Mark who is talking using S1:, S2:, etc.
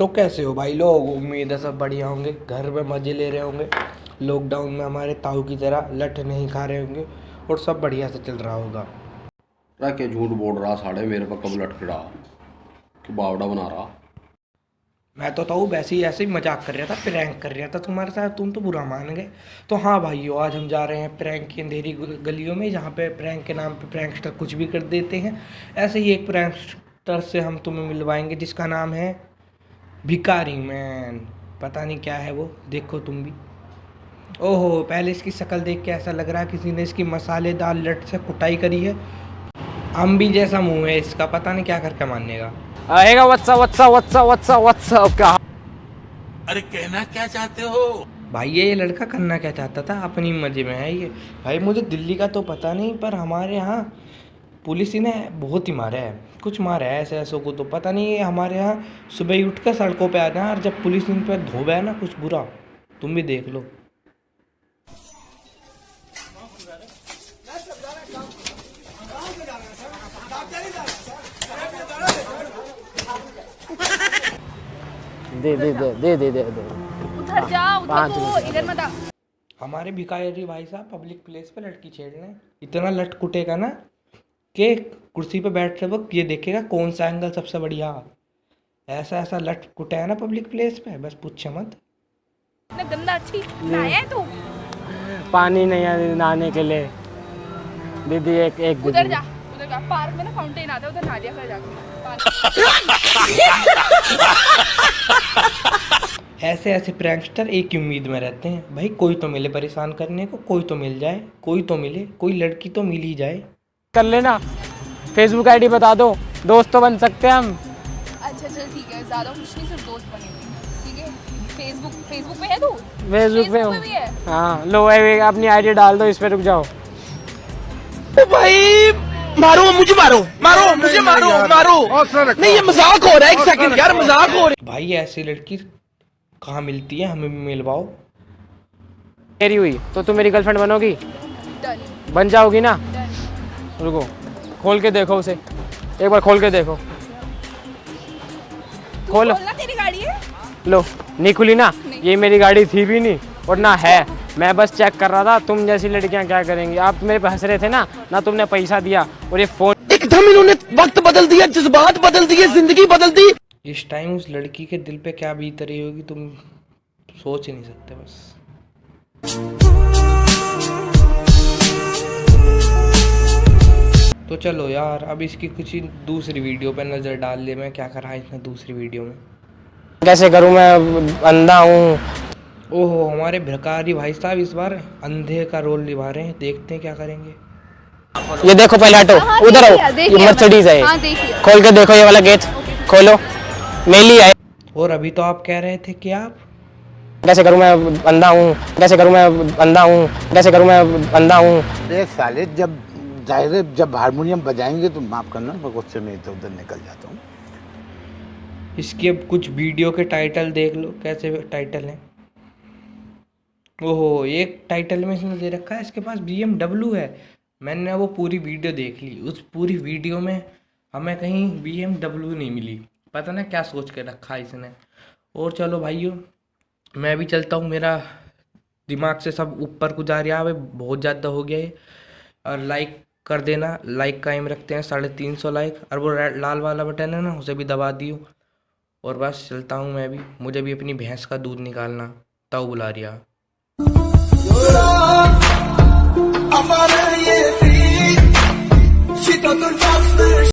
S1: तो कैसे हो भाई लोग? उम्मीद है सब बढ़िया होंगे, घर में मज़े ले रहे होंगे, लॉकडाउन में हमारे ताऊ की तरह लठ नहीं खा रहे होंगे और सब बढ़िया से चल रहा होगा।
S2: रह के झूठ बोल रहा साढ़े मेरे पर कब लटकड़ा कि बावड़ा बना रहा।
S1: मैं तो ताऊ वैसे ही ऐसे ही मजाक कर रहा था, प्रैंक कर रहा था तुम्हारे साथ, तुम तो बुरा मान गए। तो हाँ भाइयों, आज हम जा रहे हैं प्रैंक की अंधेरी गलियों में, जहाँ पे प्रैंक के नाम पे प्रैंकस्टर कुछ भी कर देते हैं। ऐसे ही एक प्रैंकस्टर से हम तुम्हें मिलवाएंगे जिसका नाम है भिखारी मैन। पता नहीं क्या है वो, देखो तुम भी। ओहो, पहले इसकी शक्ल देख के ऐसा लग रहा है किसी ने इसकी मसालेदार लट से कुटाई करी है। अम्बी जैसा मुंह है इसका, पता नहीं क्या करके मानेगा।
S3: आएगा व्हाट्सअप क्या?
S4: अरे कहना क्या चाहते हो
S1: भाई ये लड़का करना क्या चाहता था? अपनी मजे में है ये। भाई मुझे दिल्ली का तो पता नहीं, पर हमारे यहाँ पुलिस ने बहुत ही मारा है, कुछ मारा है ऐसे ऐसों को तो पता नहीं। ये हमारे यहाँ सुबह ही उठ कर सड़कों पे आते हैं और जब पुलिस इन पर धोबा है ना कुछ बुरा, तुम भी देख लो।
S3: दे
S5: उधर जा, उधर को, इधर मत आ।
S1: हमारे भिखारी भाई साहब पब्लिक प्लेस पे लड़की छेड़ रहे हैं। इतना लट कुटेगा ना कि कुर्सी पे बैठते वक्त ये देखेगा कौन सा एंगल सबसे बढ़िया। ऐसा ऐसा लट कुटा है ना पब्लिक प्लेस पे, बस पूछे मत।
S5: इतना गंदा अच्छी नहाया है तू?
S3: पानी नहीं है नहाने के लिए दीदी, एक
S5: उधर जा, उधर जा, पार्क में ना फाउंटेन आता है, उधर नहा लिया कर जाके।
S1: ऐसे ऐसे प्रैंकस्टर एक ही उम्मीद में रहते हैं, भाई कोई तो मिले परेशान करने को, कोई तो मिल जाए, कोई तो मिले, कोई लड़की तो मिल ही जाए।
S3: कर लेना, फेसबुक आईडी बता दो, दोस्त तो बन सकते हैं हम।
S5: अच्छा चल ठीक है, ज्यादा कुछ नहीं, सिर्फ दोस्त बनेंगे, ठीक है? फेसबुक पे है तू?
S3: फेसबुक पे
S5: भी है?
S3: हाँ लो अपनी आईडी डाल दो, इस पे रुक जाओ।
S6: भाई मारो मुझे, मारो मुझे, मारो नहीं, ये मजाक हो रहा है। एक सेकंड यार, मजाक हो रहा है।
S1: भाई ऐसी लड़की कहाँ मिलती है, हमें भी मिलवाओ।
S3: मेरी हुई तो तुम मेरी गर्लफ्रेंड बनोगी?
S5: डन।
S3: बन जाओगी ना?
S5: डन।
S3: रुको, खोल के देखो उसे, एक बार खोल के देखो। खोलो,
S5: बोलना तेरी गाड़ी है?
S3: लो नहीं खुली ना, ये मेरी गाड़ी थी भी नहीं और ना है, मैं बस चेक कर रहा था तुम जैसी लड़कियां क्या करेंगी। आप मेरे पे हंस रहे थे ना तुमने पैसा दिया और ये फोन।
S6: एकदम इन्होंने वक्त बदल दिया, जज्बात बदल दिए, जिंदगी बदल दी।
S1: इस टाइम उस लड़की के दिल पे क्या बीत रही होगी तुम सोच ही नहीं सकते। बस तो चलो यार, अब इसकी कुछ ही दूसरी वीडियो पे नजर डाल ले। मैं क्या करा इसने दूसरी वीडियो में,
S3: कैसे करूं, मैं अंधा हूँ।
S1: ओहो, हमारे भिखारी भाई साहब इस बार अंधे का रोल निभा रहे हैं, देखते हैं क्या करेंगे।
S3: ये देखो, पहले हटो, उधर आओ, ये मर्सिडीज है।
S5: हाँ, देखिए।
S3: खोल के देखो, ये वाला गेट खोलो, मेली है।
S1: और अभी तो आप कह रहे थे कि आप
S3: कैसे करूं, मैं अंधा हूँ, कैसे करूं, मैं अंधा हूँ, कैसे करूं, मैं अंधा हूँ।
S7: अरे साले, जब हारमोनियम बजाएंगे तो माफ करना, मैं उससे मैं इधर उधर निकल जाता हूँ।
S1: इसकी अब कुछ वीडियो के टाइटल देख लो, कैसे टाइटल हैं। ओहो, एक टाइटल में इसने दे रखा है इसके पास BMW है। मैंने वो पूरी वीडियो देख ली, उस पूरी वीडियो में हमें कहीं BMW नहीं मिली। पता ना क्या सोच के रखा है इसने। और चलो भाइयों, मैं भी चलता हूँ, मेरा दिमाग से सब ऊपर को जा रहा है, बहुत ज़्यादा हो गया है। और लाइक कर देना, लाइक कायम रखते हैं 350 लाइक, और वो लाल वाला बटन है ना, उसे भी दबा दियो। और बस चलता हूँ मैं भी, मुझे भी अपनी भैंस का दूध निकालना, ताऊ बुला रहा।